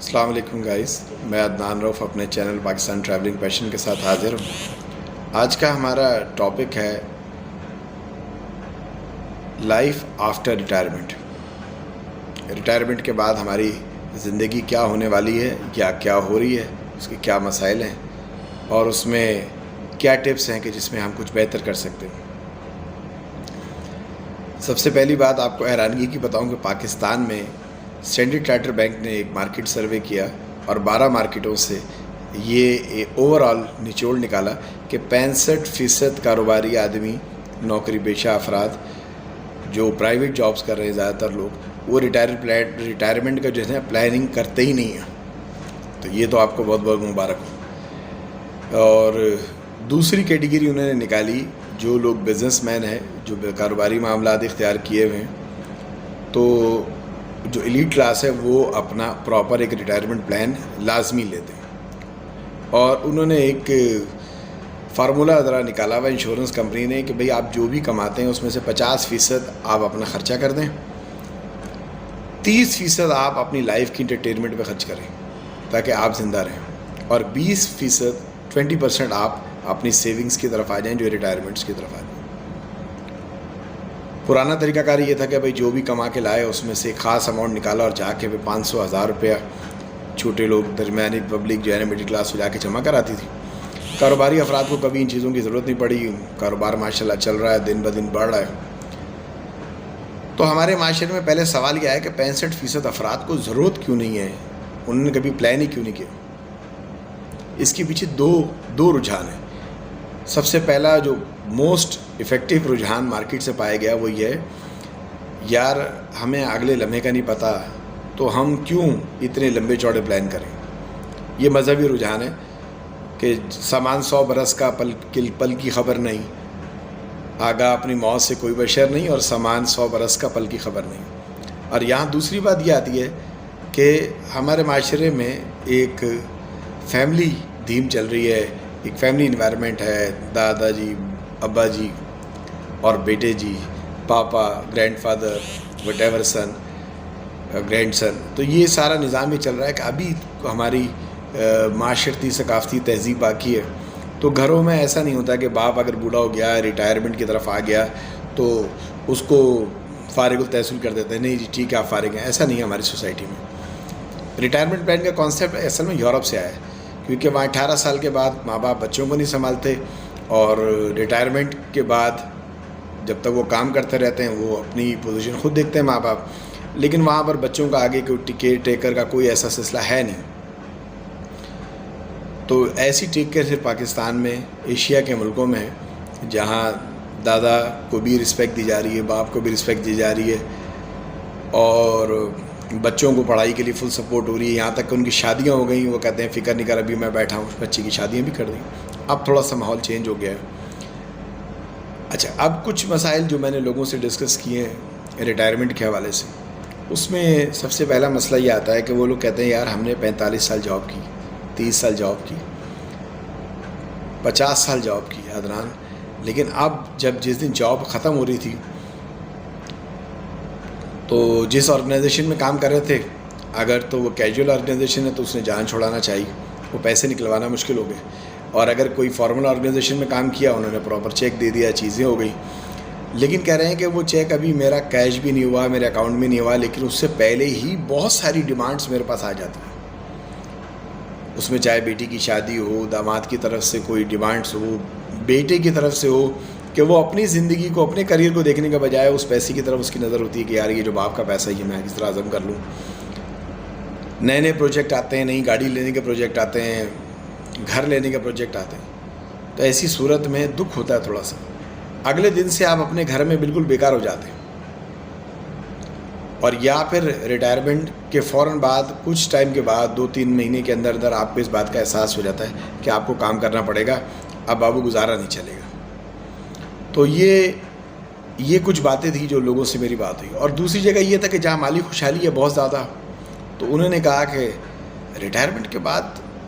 السلام علیکم گائز، میں عدنان روف اپنے چینل پاکستان ٹریولنگ پیشن کے ساتھ حاضر ہوں۔ آج کا ہمارا ٹاپک ہے لائف آفٹر ریٹائرمنٹ۔ ریٹائرمنٹ کے بعد ہماری زندگی کیا ہونے والی ہے یا کیا ہو رہی ہے، اس کے کیا مسائل ہیں اور اس میں کیا ٹپس ہیں کہ جس میں ہم کچھ بہتر کر سکتے ہیں۔ سب سے پہلی بات آپ کو حیرانگی کی بتاؤں کہ پاکستان میں اسٹینڈرڈ چارٹر بینک نے ایک مارکیٹ سروے کیا اور 12 مارکیٹوں سے یہ اوور آل نچوڑ نکالا کہ 65% کاروباری آدمی، نوکری پیشہ افراد جو پرائیویٹ جابز کر رہے ہیں، زیادہ تر لوگ وہ ریٹائرمنٹ کا جو ہے پلاننگ کرتے ہی نہیں ہیں۔ تو یہ تو آپ کو بہت بہت مبارک ہو۔ اور دوسری کیٹیگری انہوں نے نکالی جو لوگ بزنس مین ہیں، جو کاروباری معاملات اختیار کیے ہوئے ہیں، تو جو ایلیٹ کلاس ہے وہ اپنا پراپر ایک ریٹائرمنٹ پلان لازمی لیتے ہیں۔ اور انہوں نے ایک فارمولہ ذرا نکالا ہوا انشورنس کمپنی نے کہ بھئی آپ جو بھی کماتے ہیں اس میں سے 50% آپ اپنا خرچہ کر دیں، 30% آپ اپنی لائف کی انٹرٹینمنٹ پہ خرچ کریں تاکہ آپ زندہ رہیں، اور 20% آپ اپنی سیونگز کی طرف آ جائیں جو ریٹائرمنٹس کی طرف آ جائیں۔ پرانا طریقہ کار یہ تھا کہ بھئی جو بھی کما کے لائے اس میں سے ایک خاص اماؤنٹ نکالا اور جا کے 500-1000 روپیہ چھوٹے لوگ، درمیانی پبلک جو ہے نا مڈل کلاس ہو جا کے جمع کراتی تھی۔ کاروباری افراد کو کبھی ان چیزوں کی ضرورت نہیں پڑی، کاروبار ماشاءاللہ چل رہا ہے، دن بدن بڑھ رہا ہے۔ تو ہمارے معاشرے میں پہلے سوال یہ آیا کہ 65% افراد کو ضرورت کیوں نہیں ہے، انہوں نے کبھی پلان ہی کیوں نہیں کیا۔ اس کے پیچھے دو رجحان ہیں۔ سب سے پہلا جو موسٹ افیکٹو رجحان مارکیٹ سے پایا گیا وہ یہ ہے، یار ہمیں اگلے لمحے کا نہیں پتہ تو ہم کیوں اتنے لمبے چوڑے پلان کریں۔ یہ مذہبی رجحان ہے کہ سامان 100 برس کا پل کی خبر نہیں، آگاہ اپنی موت سے کوئی بشر نہیں، اور سامان 100 برس کا پل کی خبر نہیں۔ اور یہاں دوسری بات یہ آتی ہے کہ ہمارے معاشرے میں ایک فیملی تھیم چل رہی ہے، ایک فیملی انوائرمنٹ ہے، دادا جی، ابا جی اور بیٹے جی، پاپا، grandfather, whatever son, grandson. تو یہ سارا نظام یہ چل رہا ہے کہ ابھی ہماری معاشرتی ثقافتی تہذیب باقی ہے۔ تو گھروں میں ایسا نہیں ہوتا کہ باپ اگر بوڑھا ہو گیا، ریٹائرمنٹ کی طرف آ گیا تو اس کو فارغ التحصیل کر دیتے ہیں، نہیں جی ٹھیک ہے آپ فارغ ہیں۔ ایسا نہیں ہے ہماری سوسائٹی میں۔ ریٹائرمنٹ پلان کا کانسیپٹ اصل میں یورپ سے آیا ہے، کیونکہ وہاں 18 سال کے بعد ماں باپ بچوں کو نہیں سنبھالتے، اور ریٹائرمنٹ کے بعد جب تک وہ کام کرتے رہتے ہیں وہ اپنی پوزیشن خود دیکھتے ہیں ماں باپ، لیکن وہاں پر بچوں کا آگے کوئی کیئر ٹیکر کا کوئی ایسا سلسلہ ہے نہیں۔ تو ایسی ٹیک کیئر صرف پاکستان میں، ایشیا کے ملکوں میں ہے، جہاں دادا کو بھی رسپیکٹ دی جا رہی ہے، باپ کو بھی رسپیکٹ دی جا رہی ہے، اور بچوں کو پڑھائی کے لیے فل سپورٹ ہو رہی ہے۔ یہاں تک کہ ان کی شادیاں ہو گئیں، وہ کہتے ہیں فکر نہیں کر، ابھی میں بیٹھا ہوں، بچے کی شادیاں بھی کر دیں۔ اب تھوڑا سا ماحول چینج ہو گیا ہے۔ اچھا، اب کچھ مسائل جو میں نے لوگوں سے ڈسکس کیے ہیں ریٹائرمنٹ کے حوالے سے، اس میں سب سے پہلا مسئلہ یہ آتا ہے کہ وہ لوگ کہتے ہیں یار ہم نے 45 سال جاب کی، 30 سال جاب کی، 50 سال جاب کی عدنان، لیکن اب جس دن جاب ختم ہو رہی تھی تو جس آرگنائزیشن میں کام کر رہے تھے، اگر تو وہ کیجول آرگنائزیشن ہے تو اس نے جان چھوڑانا چاہیے، وہ پیسے نکلوانا مشکل ہو گئے، اور اگر کوئی فارمل آرگنائزیشن میں کام کیا انہوں نے پراپر چیک دے دیا، چیزیں ہو گئی، لیکن کہہ رہے ہیں کہ وہ چیک ابھی میرا کیش بھی نہیں ہوا، میرے اکاؤنٹ میں نہیں ہوا، لیکن اس سے پہلے ہی بہت ساری ڈیمانڈز میرے پاس آ جاتی ہیں۔ اس میں چاہے بیٹی کی شادی ہو، داماد کی طرف سے کوئی ڈیمانڈز ہو، بیٹے کی طرف سے ہو، کہ وہ اپنی زندگی کو، اپنے کریئر کو دیکھنے کے بجائے اس پیسے کی طرف اس کی نظر ہوتی ہے کہ یار یہ جو باپ کا پیسہ ہے یہ میں کس طرح ہضم کر لوں۔ نئے پروجیکٹ آتے ہیں، نئی گاڑی لینے کے پروجیکٹ آتے ہیں، گھر لینے کے پروجیکٹ آتے ہیں، تو ایسی صورت میں دکھ ہوتا ہے تھوڑا سا۔ اگلے دن سے آپ اپنے گھر میں بالکل بیکار ہو جاتے ہیں، اور یا پھر ریٹائرمنٹ کے فوراً بعد کچھ ٹائم کے بعد 2-3 مہینے کے اندر آپ کو اس بات کا احساس ہو جاتا ہے کہ آپ کو کام کرنا پڑے گا، اب بابو گزارا نہیں چلے گا۔ تو یہ کچھ باتیں تھیں جو لوگوں سے میری بات ہوئی۔ اور دوسری جگہ یہ تھا کہ جہاں مالی خوشحالی ہے بہت زیادہ، تو انہوں نے کہا کہ ریٹائرمنٹ کے بعد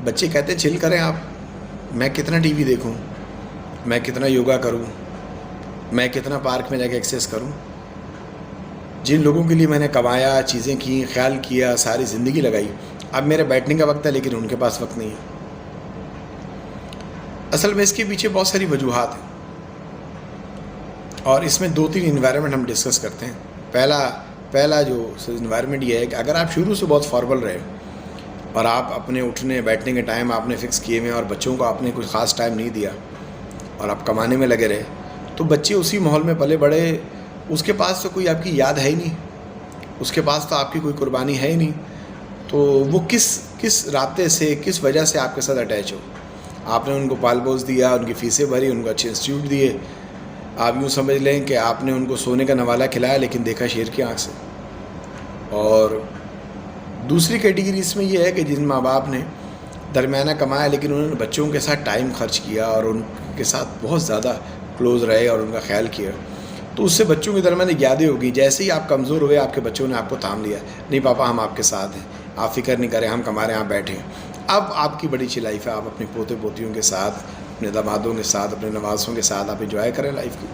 بچے کہتے ہیں چل کریں آپ، میں کتنا ٹی وی دیکھوں، میں کتنا یوگا کروں، میں کتنا پارک میں جا کے ایکسرسائز کروں۔ جن لوگوں کے لیے میں نے کمایا، چیزیں کی، خیال کیا، ساری زندگی لگائی، اب میرے بیٹھنے کا وقت ہے لیکن ان کے پاس وقت نہیں ہے. اصل میں اس کے پیچھے بہت ساری وجوہات ہیں اور اس میں 2-3 انوائرمنٹ ہم ڈسکس کرتے ہیں. پہلا جو انوائرمنٹ یہ ہے کہ اگر آپ شروع سے بہت فارمل رہے اور آپ اپنے اٹھنے بیٹھنے کے ٹائم آپ نے فکس کیے ہوئے اور بچوں کو آپ نے کوئی خاص ٹائم نہیں دیا اور آپ کمانے میں لگے رہے, تو بچے اسی ماحول میں پلے بڑے, اس کے پاس تو کوئی آپ کی یاد ہے ہی نہیں, اس کے پاس تو آپ کی کوئی قربانی ہے ہی نہیں, تو وہ کس رابطے سے کس وجہ سے آپ کے ساتھ اٹیچ ہو. آپ نے ان کو پال پوس دیا, ان کی فیسیں بھری, ان کو اچھے انسٹیٹیوٹ دیے, آپ یوں سمجھ لیں کہ آپ نے ان کو سونے کا نوالہ کھلایا لیکن دیکھا شیر کی آنکھ سے. اور دوسری کیٹیگری اس میں یہ ہے کہ جن ماں باپ نے درمیانہ کمایا لیکن انہوں نے بچوں کے ساتھ ٹائم خرچ کیا اور ان کے ساتھ بہت زیادہ کلوز رہے اور ان کا خیال کیا, تو اس سے بچوں کے درمیان یادیں ہوگی. جیسے ہی آپ کمزور ہوئے آپ کے بچوں نے آپ کو تھام لیا, نہیں پاپا ہم آپ کے ساتھ ہیں, آپ فکر نہیں کریں, ہم ہمارے یہاں بیٹھے ہیں. اب آپ کی بڑی اچھی لائف ہے, آپ اپنے پوتے پوتیوں کے ساتھ, اپنے دامادوں کے ساتھ, اپنے نوازوں کے ساتھ آپ انجوائے کریں لائف کی.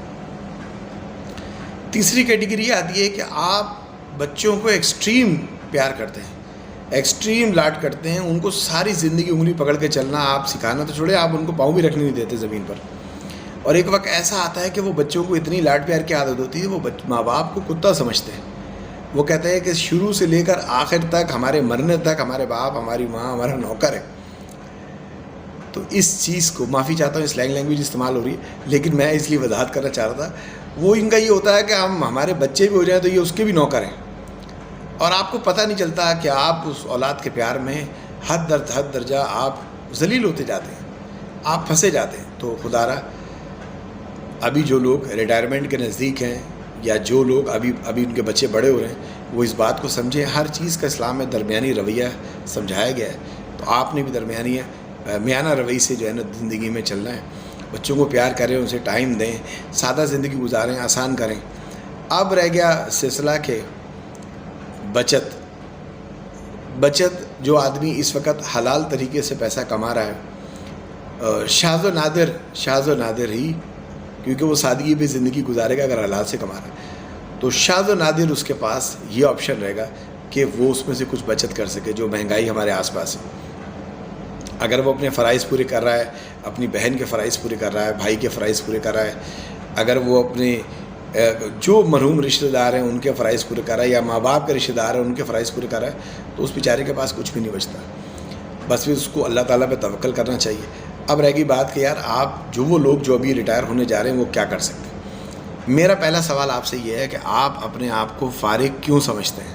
تیسری کیٹیگری یہ آتی ہے کہ آپ بچوں کو ایکسٹریم پیار کرتے ہیں, ایکسٹریم لاڈ کرتے ہیں, ان کو ساری زندگی انگلی پکڑ کے چلنا آپ سکھانا تو چھوڑے, آپ ان کو پاؤں بھی رکھنے نہیں دیتے زمین پر. اور ایک وقت ایسا آتا ہے کہ وہ بچوں کو اتنی لاڈ پیار کی عادت ہوتی ہے, وہ ماں باپ کو کتا سمجھتے ہیں. وہ کہتے ہیں کہ شروع سے لے کر آخر تک, ہمارے مرنے تک ہمارے باپ, ہماری ماں ہمارا نوکر ہے. تو اس چیز کو, معافی چاہتا ہوں اسلینگ لینگویج استعمال ہو رہی ہے لیکن میں اس لیے وضاحت کرنا چاہ رہا تھا, وہ ان کا یہ ہوتا ہے کہ ہمارے بچے بھی ہو جائیں تو یہ اس کے بھی نوکر ہیں, اور آپ کو پتہ نہیں چلتا کہ آپ اس اولاد کے پیار میں حد درجہ آپ ذلیل ہوتے جاتے ہیں, آپ پھنسے جاتے ہیں. تو خدا را ابھی جو لوگ ریٹائرمنٹ کے نزدیک ہیں یا جو لوگ ابھی ان کے بچے بڑے ہو رہے ہیں, وہ اس بات کو سمجھیں, ہر چیز کا اسلام میں درمیانی رویہ سمجھایا گیا ہے. تو آپ نے بھی میانہ روی سے جو ہے نا زندگی میں چلنا ہے. بچوں کو پیار کریں, ان سے ٹائم دیں, سادہ زندگی گزاریں, آسان کریں. اب رہ گیا سلسلہ کہ بچت جو آدمی اس وقت حلال طریقے سے پیسہ کما رہا ہے, شاذ و نادر ہی, کیونکہ وہ سادگی پہ زندگی گزارے گا اگر حلال سے کما رہا ہے, تو شاذ و نادر اس کے پاس یہ آپشن رہے گا کہ وہ اس میں سے کچھ بچت کر سکے. جو مہنگائی ہمارے آس پاس ہے, اگر وہ اپنے فرائض پورے کر رہا ہے, اپنی بہن کے فرائض پورے کر رہا ہے, بھائی کے فرائض پورے کر رہا ہے, اگر وہ اپنے جو مرحوم رشتہ دار ہیں ان کے فرائض پورے کر رہا ہے, یا ماں باپ کے رشتہ دار ہیں ان کے فرائض پورے کر رہا ہے, تو اس بیچارے کے پاس کچھ بھی نہیں بچتا. بس پھر اس کو اللہ تعالیٰ پہ توکل کرنا چاہیے. اب رہ گئی بات کہ یار آپ وہ لوگ جو ابھی ریٹائر ہونے جا رہے ہیں وہ کیا کر سکتے ہیں. میرا پہلا سوال آپ سے یہ ہے کہ آپ اپنے آپ کو فارغ کیوں سمجھتے ہیں,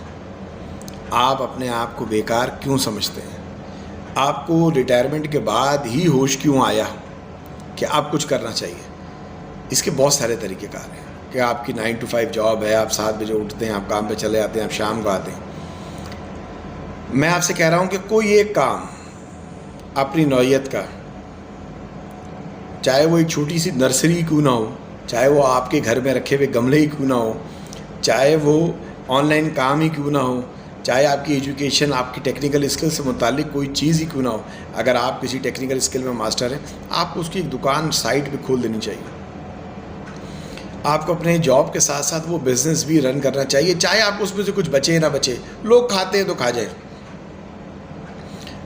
آپ اپنے آپ کو بیکار کیوں سمجھتے ہیں, آپ کو ریٹائرمنٹ کے بعد ہی ہوش کیوں آیا کہ آپ کچھ کرنا چاہیے. اس کے بہت سارے طریقے کار ہیں کہ آپ کی 9 to 5 جاب ہے, آپ 7 بجے اٹھتے ہیں, آپ کام پہ چلے جاتے ہیں, آپ شام کو آتے ہیں. میں آپ سے کہہ رہا ہوں کہ کوئی ایک کام اپنی نوعیت کا, چاہے وہ ایک چھوٹی سی نرسری کیوں نہ ہو, چاہے وہ آپ کے گھر میں رکھے ہوئے گملے ہی کیوں نہ ہو, چاہے وہ آن لائن کام ہی کیوں نہ ہو, چاہے آپ کی ایجوکیشن, آپ کی ٹیکنیکل اسکل سے متعلق کوئی چیز ہی کیوں نہ ہو. اگر آپ کسی ٹیکنیکل اسکل میں ماسٹر ہیں, آپ کو اس کی ایک دکان سائٹ پہ کھول دینی چاہیے. آپ کو اپنے جاب کے ساتھ ساتھ وہ بزنس بھی رن کرنا چاہیے, چاہے آپ کو اس میں سے کچھ بچے نہ بچے, لوگ کھاتے ہیں تو کھا جائیں,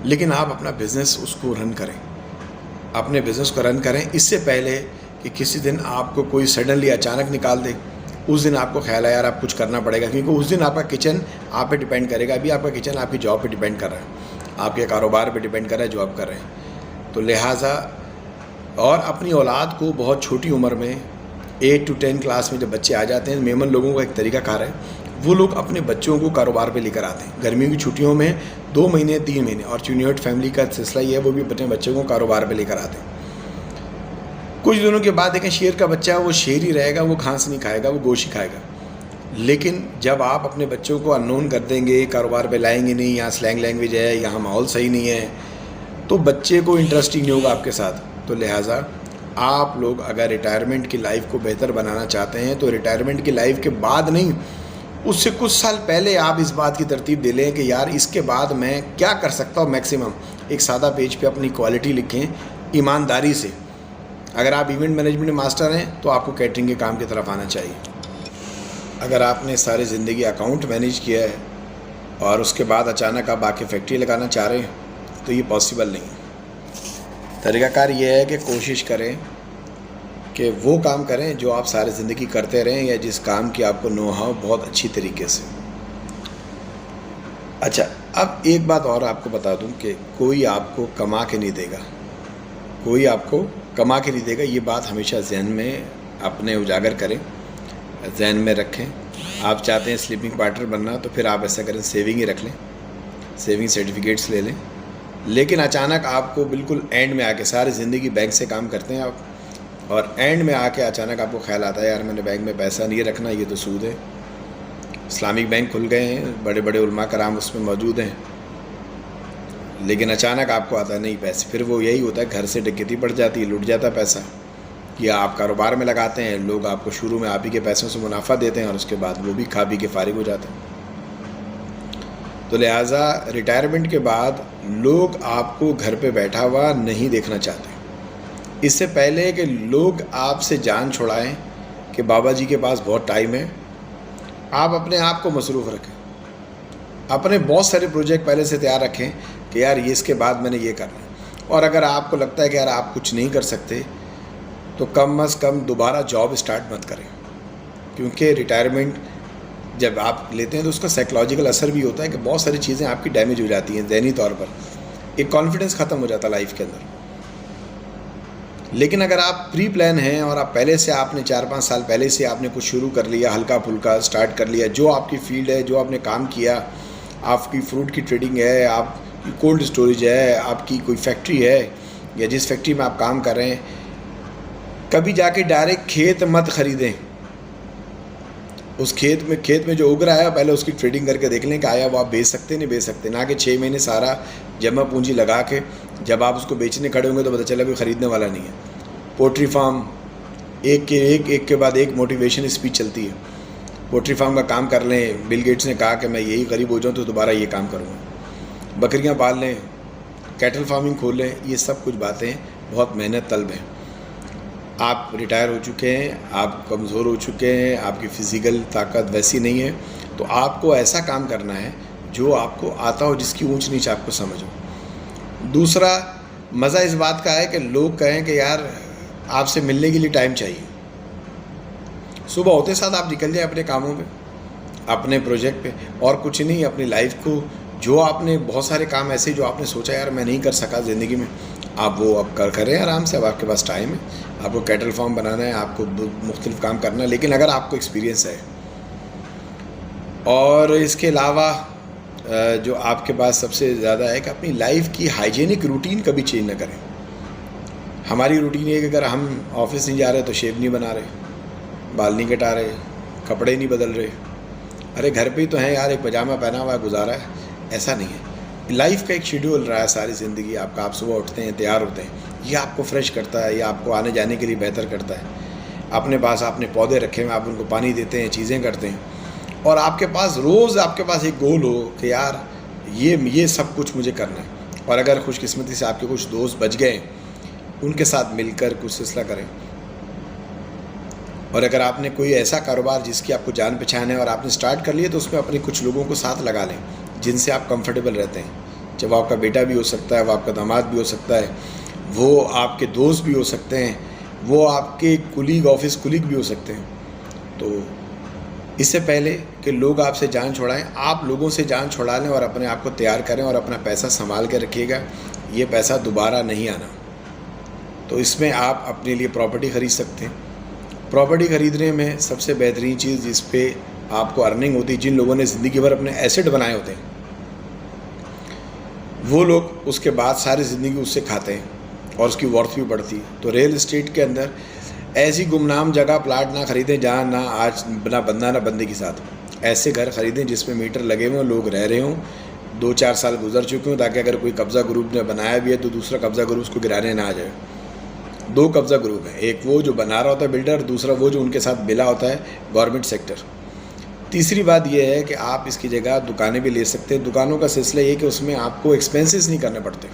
لیکن آپ اپنا بزنس اس کو رن کریں, اپنے بزنس کو رن کریں. اس سے پہلے کہ کسی دن آپ کو کوئی سڈنلی اچانک نکال دے, اس دن آپ کو خیال ہے یار آپ کچھ کرنا پڑے گا, کیونکہ اس دن آپ کا کچن آپ پہ ڈیپینڈ کرے گا. ابھی آپ کا کچن آپ کی جاب پہ ڈیپینڈ کر رہا ہے, آپ کے کاروبار پہ ڈیپینڈ کر رہا ہے جو آپ کر رہے ہیں. تو لہٰذا, اور اپنی اولاد کو بہت چھوٹی عمر میں 8 to 10 کلاس میں جب بچے آ جاتے ہیں, میمن لوگوں کا ایک طریقہ کار ہے, وہ لوگ اپنے بچوں کو کاروبار پہ لے کر آتے ہیں. گرمیوں کی چھٹیوں میں 2 مہینے 3 مہینے, اور چونیٹ فیملی کا سلسلہ یہ ہے وہ بھی اپنے بچوں کو کاروبار پہ لے کر آتے ہیں. کچھ دنوں کے بعد دیکھیں شیر کا بچہ وہ شیر ہی رہے گا, وہ گھاس نہیں کھائے گا, وہ گوشت ہی کھائے گا. لیکن جب آپ اپنے بچوں کو انون کر دیں گے, کاروبار پہ لائیں گے نہیں, یہاں سلینگ لینگویج ہے, یہاں ماحول صحیح نہیں ہے, تو بچے کو انٹرسٹ ہی نہیں ہوگا آپ کے ساتھ. تو لہٰذا آپ لوگ اگر ریٹائرمنٹ کی لائف کو بہتر بنانا چاہتے ہیں تو ریٹائرمنٹ کی لائف کے بعد نہیں, اس سے کچھ سال پہلے آپ اس بات کی ترتیب دے لیں کہ یار اس کے بعد میں کیا کر سکتا ہوں میکسیمم. ایک سادہ پیج پہ اپنی کوالٹی لکھیں ایمانداری سے. اگر آپ ایونٹ مینجمنٹ میں ماسٹر ہیں تو آپ کو کیٹرنگ کے کام کی طرف آنا چاہیے. اگر آپ نے ساری زندگی اکاؤنٹ مینیج کیا ہے اور اس کے بعد اچانک آپ آ کے فیکٹری لگانا چاہ رہے ہیں تو یہ پاسبل نہیں ہے۔ طریقہ کار یہ ہے کہ کوشش کریں کہ وہ کام کریں جو آپ ساری زندگی کرتے رہیں، یا جس کام کی آپ کو نو ہاؤ بہت اچھی طریقے سے۔ اچھا، اب ایک بات اور آپ کو بتا دوں کہ کوئی آپ کو کما کے نہیں دے گا، کوئی آپ کو کما کے نہیں دے گا۔ یہ بات ہمیشہ ذہن میں اپنے اجاگر کریں، ذہن میں رکھیں۔ آپ چاہتے ہیں سلیپنگ پارٹنر بننا تو پھر آپ ایسا کریں، سیونگ ہی رکھ لیں، سیونگ سرٹیفکیٹس لے لیں۔ لیکن اچانک آپ کو بالکل اینڈ میں آ کے، ساری زندگی بینک سے کام کرتے ہیں آپ، اور اینڈ میں آ کے اچانک آپ کو خیال آتا ہے یار میں نے بینک میں پیسہ نہیں رکھنا، یہ تو سود ہے۔ اسلامک بینک کھل گئے ہیں، بڑے بڑے علماء کرام اس میں موجود ہیں، لیکن اچانک آپ کو آتا ہے نہیں پیسے، پھر وہ یہی ہوتا ہے گھر سے ڈکیتی پڑ جاتی ہے، لٹ جاتا ہے پیسہ، یا آپ کاروبار میں لگاتے ہیں، لوگ آپ کو شروع میں آپ ہی کے پیسوں سے منافع دیتے ہیں اور اس کے بعد وہ بھی کھا پی کے فارغ ہو جاتے ہیں۔ تو لہٰذا ریٹائرمنٹ کے بعد لوگ آپ کو گھر پہ بیٹھا ہوا نہیں دیکھنا چاہتے۔ اس سے پہلے کہ لوگ آپ سے جان چھڑائیں کہ بابا جی کے پاس بہت ٹائم ہے، آپ اپنے آپ کو مصروف رکھیں، اپنے بہت سارے پروجیکٹ پہلے سے تیار رکھیں کہ یار یہ اس کے بعد میں نے یہ کرنا ہے۔ اور اگر آپ کو لگتا ہے کہ یار آپ کچھ نہیں کر سکتے تو کم از کم دوبارہ جاب اسٹارٹ مت کریں، کیونکہ ریٹائرمنٹ جب آپ لیتے ہیں تو اس کا سائیکلوجیکل اثر بھی ہوتا ہے کہ بہت ساری چیزیں آپ کی ڈیمیج ہو جاتی ہیں ذہنی طور پر، ایک کانفیڈنس ختم ہو جاتا ہے لائف کے اندر۔ لیکن اگر آپ پری پلان ہیں اور آپ پہلے سے، آپ نے 4-5 سال پہلے سے آپ نے کچھ شروع کر لیا، ہلکا پھلکا اسٹارٹ کر لیا، جو آپ کی فیلڈ ہے، جو آپ نے کام کیا، آپ کی فروٹ کی ٹریڈنگ ہے، آپ کی کولڈ اسٹوریج ہے، آپ کی کوئی فیکٹری ہے، یا جس فیکٹری میں آپ کام کر رہے ہیں، کبھی جا کے ڈائریکٹ کھیت مت خریدیں۔ اس کھیت میں جو اگ رہا ہے پہلے اس کی ٹریڈنگ کر کے دیکھ لیں کہ آیا وہ آپ بیچ سکتے نہیں بیچ سکتے، نہ کہ 6 مہینے سارا جمع پونجی لگا کے جب آپ اس کو بیچنے کھڑے ہوں گے تو پتہ چلا کوئی خریدنے والا نہیں ہے۔ پولٹری فارم ایک کے بعد ایک موٹیویشن اسپیچ چلتی ہے۔ پولٹری فارم کا کام کر لیں، بل گیٹس نے کہا کہ میں یہی غریب ہو جاؤں تو دوبارہ یہ کام کروں گا۔ بکریاں پال لیں، کیٹل فارمنگ کھول لیں، یہ سب کچھ باتیں بہت محنت طلب ہیں۔ آپ ریٹائر ہو چکے ہیں، آپ کمزور ہو چکے ہیں، آپ کی فزیکل طاقت ویسی نہیں ہے، تو آپ کو ایسا کام کرنا ہے جو آپ کو آتا ہو، جس کی اونچ نیچ آپ کو سمجھ ہو۔ دوسرا مزہ اس بات کا ہے کہ لوگ کہیں کہ یار آپ سے ملنے کے لیے ٹائم چاہیے۔ صبح ہوتے ساتھ آپ نکل جائیں اپنے کاموں پہ، اپنے پروجیکٹ پہ، اور کچھ نہیں، اپنی لائف کو جو آپ نے بہت سارے کام ایسے جو آپ نے سوچا یار میں نہیں کر سکا زندگی میں، آپ وہ اب کریں آرام سے۔ اب آپ کے پاس ٹائم ہے، آپ کو کیٹل فارم بنانا ہے، آپ کو مختلف کام کرنا ہے، لیکن اگر آپ کو ایکسپیرینس ہے، اور اس کے علاوہ جو آپ کے پاس سب سے زیادہ ہے کہ اپنی لائف کی ہائیجینک روٹین کبھی چینج نہ کریں۔ ہماری روٹین یہ ہے کہ اگر ہم آفس نہیں جا رہے تو شیو نہیں بنا رہے، بال نہیں کٹا رہے، کپڑے نہیں بدل رہے، ارے گھر پہ ہی تو ہیں یار، ایک پاجامہ پہنا ہوا ہے گزارا ہے، ایسا نہیں ہے۔ لائف کا ایک شیڈول رہا ہے ساری زندگی آپ کا، آپ صبح اٹھتے ہیں، تیار ہوتے ہیں، یہ آپ کو فریش کرتا ہے، یہ آپ کو آنے جانے کے لیے بہتر کرتا ہے۔ اپنے پاس آپ نے پودے رکھے ہوئے، آپ ان کو پانی دیتے ہیں، چیزیں کرتے ہیں، اور آپ کے پاس روز آپ کے پاس ایک گول ہو کہ یار یہ سب کچھ مجھے کرنا ہے۔ اور اگر خوش قسمتی سے آپ کے کچھ دوست بچ گئے، ان کے ساتھ مل کر کچھ سلسلہ کریں۔ اور اگر آپ نے کوئی ایسا کاروبار جس کی آپ کو جان پہچان ہے اور آپ نے سٹارٹ کر لیا، تو اس میں اپنے کچھ لوگوں کو ساتھ لگا لیں جن سے آپ کمفرٹیبل رہتے ہیں۔ جب آپ کا بیٹا بھی ہو سکتا ہے، وہ آپ کا داماد بھی ہو سکتا ہے، وہ آپ کے دوست بھی ہو سکتے ہیں، وہ آپ کے آفس کولیگ بھی ہو سکتے ہیں۔ تو اس سے پہلے کہ لوگ آپ سے جان چھڑائیں، آپ لوگوں سے جان چھڑا لیں اور اپنے آپ کو تیار کریں اور اپنا پیسہ سنبھال کے رکھیے گا، یہ پیسہ دوبارہ نہیں آنا۔ تو اس میں آپ اپنے لیے پراپرٹی خرید سکتے ہیں۔ پراپرٹی خریدنے میں سب سے بہترین چیز جس پہ آپ کو ارننگ ہوتی ہے، جن لوگوں نے زندگی بھر اپنے ایسٹ بنائے ہوتے ہیں، وہ لوگ اس کے بعد ساری زندگی اس سے کھاتے ہیں اور اس کی ورتھ بھی بڑھتی ہے۔ تو ریئل اسٹیٹ کے اندر ایسی گمنام جگہ پلاٹ نہ خریدیں جہاں نہ آج نہ بندہ نہ بندے کے ساتھ، ایسے گھر خریدیں جس میں میٹر لگے ہوئے ہوں، لوگ رہ رہے ہوں، 2-4 سال گزر چکے ہوں، تاکہ اگر کوئی قبضہ گروپ نے بنایا بھی ہے تو دوسرا قبضہ گروپ اس کو گرانے نہ آ جائے۔ 2 قبضہ گروپ ہیں، ایک وہ جو بنا رہا ہوتا ہے بلڈر، دوسرا وہ جو ان کے ساتھ ملا ہوتا ہے گورنمنٹ سیکٹر۔ تیسری بات یہ ہے کہ آپ اس کی جگہ دکانیں بھی لے سکتے ہیں۔ دکانوں کا سلسلہ یہ کہ اس میں آپ کو ایکسپینسز نہیں کرنے پڑتے۔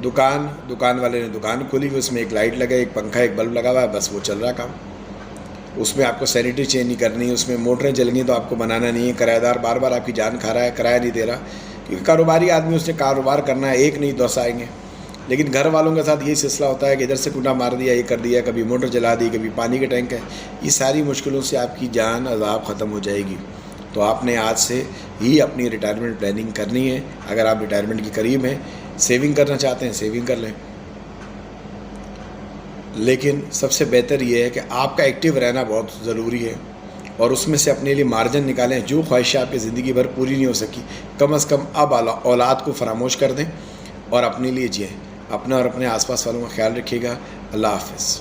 دکان والے نے دکان کھولی ہوئی، اس میں ایک لائٹ لگا ہے، ایک پنکھا، ایک بلب لگا ہوا ہے، بس وہ چل رہا کام۔ اس میں آپ کو سینیٹری چینج نہیں کرنی، اس میں موٹریں جل گئی تو آپ کو بنانا نہیں ہے، کرایہ دار بار بار آپ کی جان کھا رہا ہے، کرایہ نہیں دے رہا، کیونکہ کاروباری آدمی اس نے کاروبار کرنا ہے، ایک نہیں 10 آئیں گے. لیکن گھر والوں کے ساتھ یہی سلسلہ ہوتا ہے کہ ادھر سے کنڈا مار دیا، یہ کر دیا، کبھی موٹر جلا دی، کبھی پانی کے ٹینک ہے. یہ ساری مشکلوں سے آپ کی جان عذاب ختم ہو جائے گی. تو آپ نے آج سے ہی اپنی ریٹائرمنٹ پلاننگ کرنی ہے. اگر آپ ریٹائرمنٹ کے قریب ہیں، سیونگ کرنا چاہتے ہیں سیونگ کر لیں، لیکن سب سے بہتر یہ ہے کہ آپ کا ایکٹیو رہنا بہت ضروری ہے، اور اس میں سے اپنے لیے مارجن نکالیں. جو خواہشیں آپ کی زندگی بھر پوری نہیں ہو سکی، کم از کم اب اولاد کو فراموش کر دیں اور اپنے لیے جئیں. اپنا اور اپنے آس پاس والوں کا خیال رکھیے گا. اللہ حافظ.